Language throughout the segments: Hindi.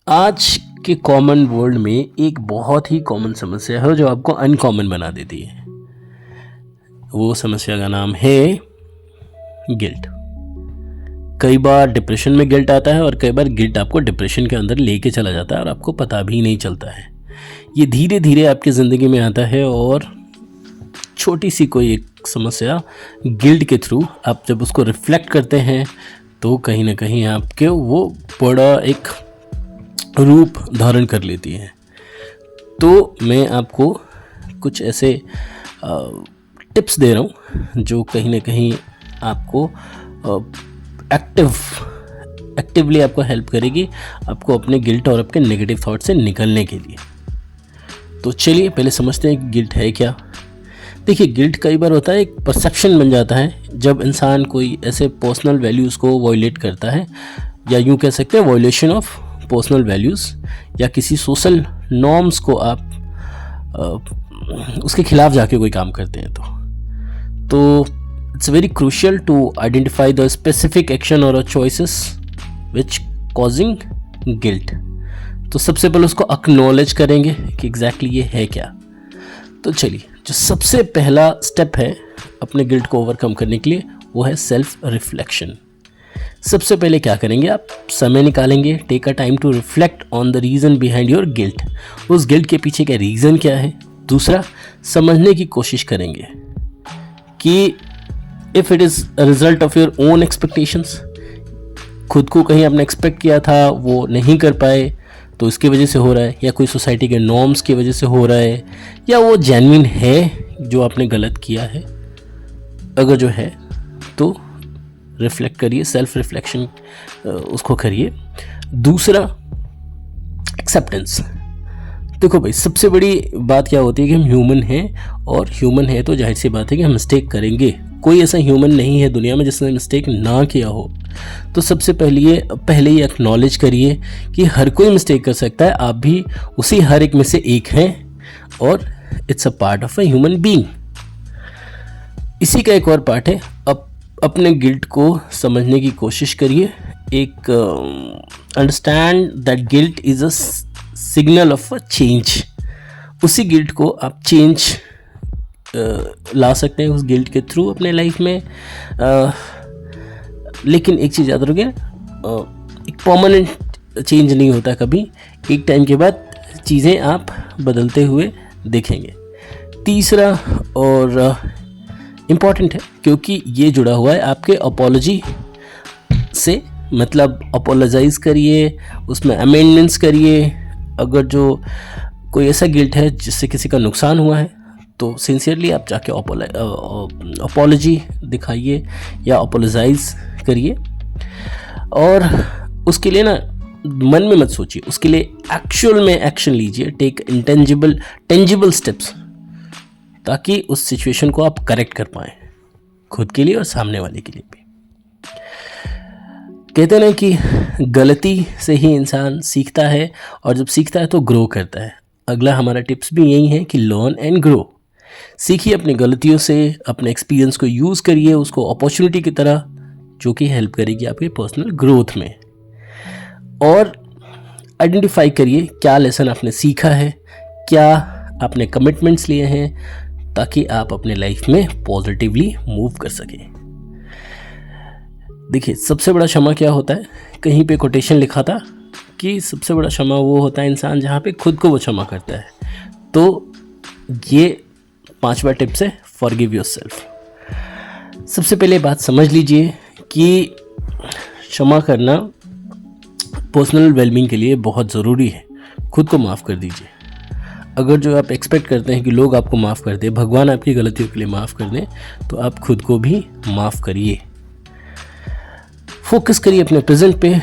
आज के कॉमन वर्ल्ड में एक बहुत ही कॉमन समस्या है जो आपको अनकॉमन बना देती है। वो समस्या का नाम है गिल्ट। कई बार डिप्रेशन में गिल्ट आता है और कई बार गिल्ट आपको डिप्रेशन के अंदर लेके चला जाता है और आपको पता भी नहीं चलता है। ये धीरे धीरे आपकी ज़िंदगी में आता है और छोटी सी कोई एक समस्या गिल्ट के थ्रू आप जब उसको रिफ्लेक्ट करते हैं तो कहीं ना कहीं आपके वो बड़ा एक रूप धारण कर लेती है। तो मैं आपको कुछ ऐसे टिप्स दे रहा हूँ जो कहीं ना कहीं आपको एक्टिवली आपको हेल्प करेगी आपको अपने गिल्ट और आपके नेगेटिव थॉट से निकलने के लिए। तो चलिए पहले समझते हैं कि गिल्ट है क्या। देखिए, गिल्ट कई बार होता है एक परसेप्शन बन जाता है जब इंसान कोई ऐसे पर्सनल वैल्यूज़ को वॉयलेट करता है, या यूँ कह सकते हैं वॉयलेशन ऑफ पर्सनल वैल्यूज़, या किसी सोशल नॉर्म्स को आप उसके खिलाफ जाके कोई काम करते हैं। तो it's very crucial to identify the specific action और चॉइसेस विच कॉजिंग गिल्ट। तो सबसे पहले उसको एक्नॉलेज करेंगे कि एग्जैक्टली ये है क्या। तो चलिए, जो सबसे पहला स्टेप है अपने गिल्ट को ओवरकम करने के लिए वो है सेल्फ रिफ्लेक्शन। सबसे पहले क्या करेंगे, आप समय निकालेंगे, take a time to reflect on the reason behind your guilt. उस गिल्ट के पीछे का रीज़न क्या है। दूसरा, समझने की कोशिश करेंगे कि if it is a result of your own expectations, खुद को कहीं आपने एक्सपेक्ट किया था वो नहीं कर पाए तो इसकी वजह से हो रहा है, या कोई सोसाइटी के नॉर्म्स की वजह से हो रहा है, या वो जेन्युइन है जो आपने गलत किया है। अगर जो है तो रिफ्लेक्ट करिए, सेल्फ रिफ्लेक्शन उसको करिए। दूसरा, एक्सेप्टेंस। देखो भाई, सबसे बड़ी बात क्या होती है कि हम ह्यूमन हैं, और ह्यूमन है तो जाहिर सी बात है कि हम मिस्टेक करेंगे। कोई ऐसा ह्यूमन नहीं है दुनिया में जिसने मिस्टेक ना किया हो। तो सबसे पहले ही एक्नॉलेज करिए कि हर कोई मिस्टेक कर सकता है, आप भी उसी हर एक में से एक हैं, और it's a part of a human being. इसी का एक और पार्ट है, अपने गिल्ट को समझने की कोशिश करिए। एक understand that guilt is a signal of a change. उसी गिल्ट को आप चेंज ला सकते हैं उस गिल्ट के थ्रू अपने लाइफ में। लेकिन एक चीज़ याद रखिए, एक परमानेंट चेंज नहीं होता कभी। एक टाइम के बाद चीज़ें आप बदलते हुए देखेंगे। तीसरा और इम्पॉर्टेंट है क्योंकि ये जुड़ा हुआ है आपके अपॉलॉजी से, मतलब अपोलोजाइज करिए, उसमें अमेंडमेंट्स करिए। अगर जो कोई ऐसा गिल्ट है जिससे किसी का नुकसान हुआ है तो सिंसियरली आप जाके अपॉलॉजी दिखाइए या अपोलोजाइज करिए। और उसके लिए ना मन में मत सोचिए, उसके लिए एक्चुअल में एक्शन लीजिए। टेक टेंजिबल स्टेप्स, ताकि उस सिचुएशन को आप करेक्ट कर पाएँ, खुद के लिए और सामने वाले के लिए भी। कहते हैं ना कि गलती से ही इंसान सीखता है, और जब सीखता है तो ग्रो करता है। अगला हमारा टिप्स भी यही है कि लर्न एंड ग्रो। सीखिए अपनी गलतियों से, अपने एक्सपीरियंस को यूज़ करिए उसको अपॉर्चुनिटी की तरह, जो कि हेल्प करेगी आपके पर्सनल ग्रोथ में। और आइडेंटिफाई करिए क्या लेसन आपने सीखा है, क्या आपने कमिटमेंट्स लिए हैं, ताकि आप अपने लाइफ में पॉजिटिवली मूव कर सकें। देखिए, सबसे बड़ा क्षमा क्या होता है, कहीं पे कोटेशन लिखा था कि सबसे बड़ा क्षमा वो होता है इंसान जहाँ पे खुद को वो क्षमा करता है। तो ये 5वां टिप्स है, फॉरगिव योरसेल्फ। सबसे पहले बात समझ लीजिए कि क्षमा करना पर्सनल वेलबींग के लिए बहुत ज़रूरी है। खुद को माफ़ कर दीजिए। अगर जो आप एक्सपेक्ट करते हैं कि लोग आपको माफ़ कर दें, भगवान आपकी गलतियों के लिए माफ़ कर दें, तो आप खुद को भी माफ़ करिए। फोकस करिए अपने प्रेजेंट पे,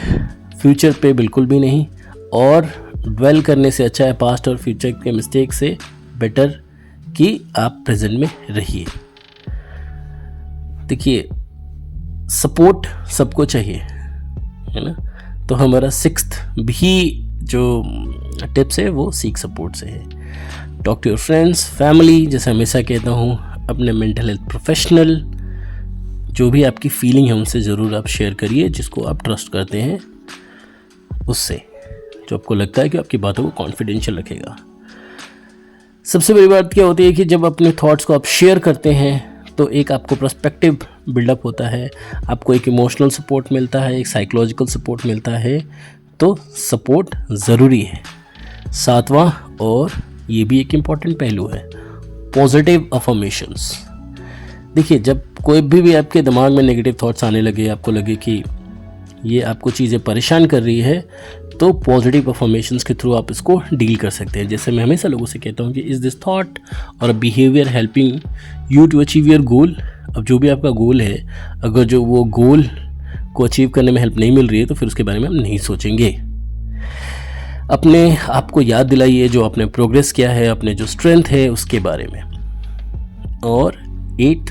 फ्यूचर पे बिल्कुल भी नहीं। और ड्वेल करने से अच्छा है पास्ट और फ्यूचर के मिस्टेक से बेटर कि आप प्रेजेंट में रहिए। देखिए, सपोर्ट सबको चाहिए, है ना। तो हमारा 6th भी जो टिप्स है वो सीक सपोर्ट से है। Talk to your friends, family, जैसे हमेशा कहता हूँ, अपने मेंटल हेल्थ प्रोफेशनल, जो भी आपकी फीलिंग है उनसे ज़रूर आप शेयर करिए, जिसको आप ट्रस्ट करते हैं उससे। जो आपको लगता है कि आपकी बातों को कॉन्फिडेंशियल रखेगा। सबसे बड़ी बात क्या होती है कि जब अपने थॉट्स को आप शेयर करते हैं तो एक आपको पर्सपेक्टिव बिल्डअप होता है, आपको एक इमोशनल सपोर्ट मिलता है, एक साइकोलॉजिकल सपोर्ट मिलता है। तो सपोर्ट ज़रूरी है। सातवां, और ये भी एक इम्पॉर्टेंट पहलू है, पॉजिटिव अफर्मेशंस। देखिए, जब कोई भी आपके दिमाग में नेगेटिव थॉट्स आने लगे, आपको लगे कि ये आपको चीज़ें परेशान कर रही है, तो पॉजिटिव अफर्मेशंस के थ्रू आप इसको डील कर सकते हैं। जैसे मैं हमेशा लोगों से कहता हूँ कि इज़ दिस थॉट और behaviour helping you to achieve your goal. अब जो भी आपका गोल है, अगर जो वो गोल को अचीव करने में हेल्प नहीं मिल रही है तो फिर उसके बारे में हम नहीं सोचेंगे। अपने आप को याद दिलाइए जो आपने प्रोग्रेस किया है, अपने जो स्ट्रेंथ है उसके बारे में। और 8,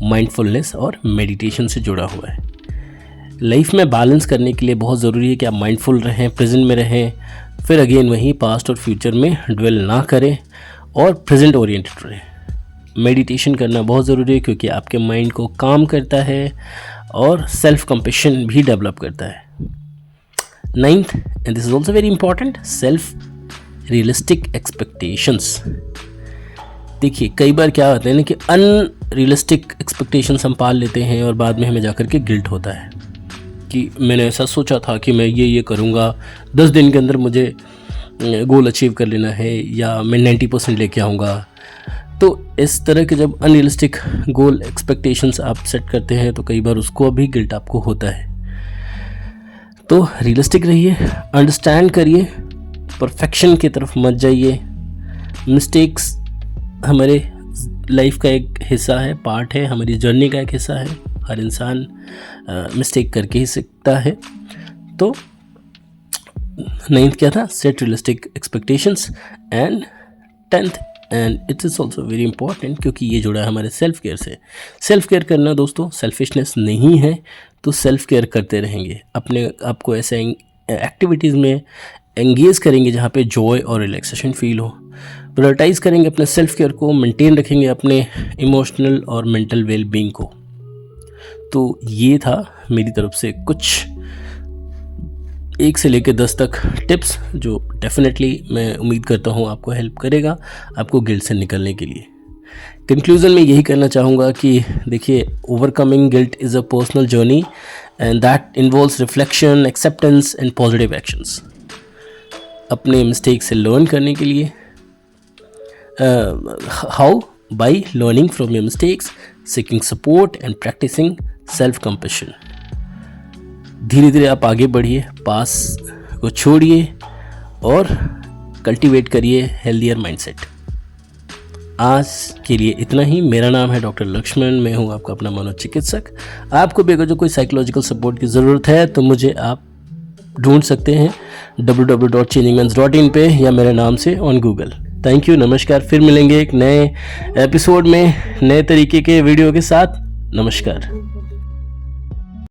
माइंडफुलनेस और मेडिटेशन से जुड़ा हुआ है। लाइफ में बैलेंस करने के लिए बहुत ज़रूरी है कि आप माइंडफुल रहें, प्रेजेंट में रहें, फिर अगेन वहीं पास्ट और फ्यूचर में ड्वेल ना करें और प्रेजेंट ओरिएंटेड रहें। मेडिटेशन करना बहुत ज़रूरी है क्योंकि आपके माइंड को काम करता है और सेल्फ कंपैशन भी डेवलप करता है। 9th, and this is also very important, self realistic expectations. देखिए, कई बार क्या होता है ना कि अनरियलिस्टिक एक्सपेक्टेशंस हम पाल लेते हैं और बाद में हमें जाकर के गिल्ट होता है कि मैंने ऐसा सोचा था कि मैं ये करूँगा, 10 दिन के अंदर मुझे गोल अचीव कर लेना है, या मैं 90% लेके आऊँगा। तो इस तरह के जब अनरियलिस्टिक गोल एक्सपेक्टेशंस आप सेट करते हैं तो कई बार उसको भी गिल्ट आपको होता है। तो रियलिस्टिक रहिए, अंडरस्टैंड करिए, परफेक्शन की तरफ मत जाइए। मिस्टेक्स हमारे लाइफ का एक हिस्सा है, पार्ट है, हमारी जर्नी का एक हिस्सा है। हर इंसान मिस्टेक करके ही सीखता है। तो 9th क्या था, set realistic expectations. And 10th, and it is also very important क्योंकि ये जुड़ा है हमारे सेल्फ केयर से। सेल्फ केयर करना दोस्तों सेल्फिशनेस नहीं है, तो सेल्फ केयर करते रहेंगे, अपने आपको ऐसे एक्टिविटीज़ में एंगेज करेंगे जहाँ पे जॉय और रिलैक्सेशन फील हो। प्रायोरिटाइज़ करेंगे अपने सेल्फ केयर को, मेंटेन रखेंगे अपने इमोशनल और मेंटल वेल बीइंग को। तो ये था मेरी तरफ से कुछ 1 से लेकर 10 तक टिप्स जो डेफिनेटली मैं उम्मीद करता हूँ आपको हेल्प करेगा आपको गिल्ट से निकलने के लिए। कंक्लूज़न में यही करना चाहूँगा कि देखिए, overcoming guilt is a personal journey and that involves reflection, acceptance and positive actions. अपने मिस्टेक से लर्न करने के लिए how, by learning from your mistakes, seeking support and practising self compassion. धीरे धीरे आप आगे बढ़िए, पास को छोड़िए और कल्टीवेट करिए हेल्दियर माइंडसेट। आज के लिए इतना ही। मेरा नाम है डॉक्टर लक्ष्मण, मैं हूँ आपका अपना मनोचिकित्सक। आपको भी अगर जो कोई साइकोलॉजिकल सपोर्ट की ज़रूरत है तो मुझे आप ढूंढ सकते हैं www.changingminds.in पे या मेरे नाम से ऑन गूगल। थैंक यू, नमस्कार। फिर मिलेंगे एक नए एपिसोड में नए तरीके के वीडियो के साथ। नमस्कार।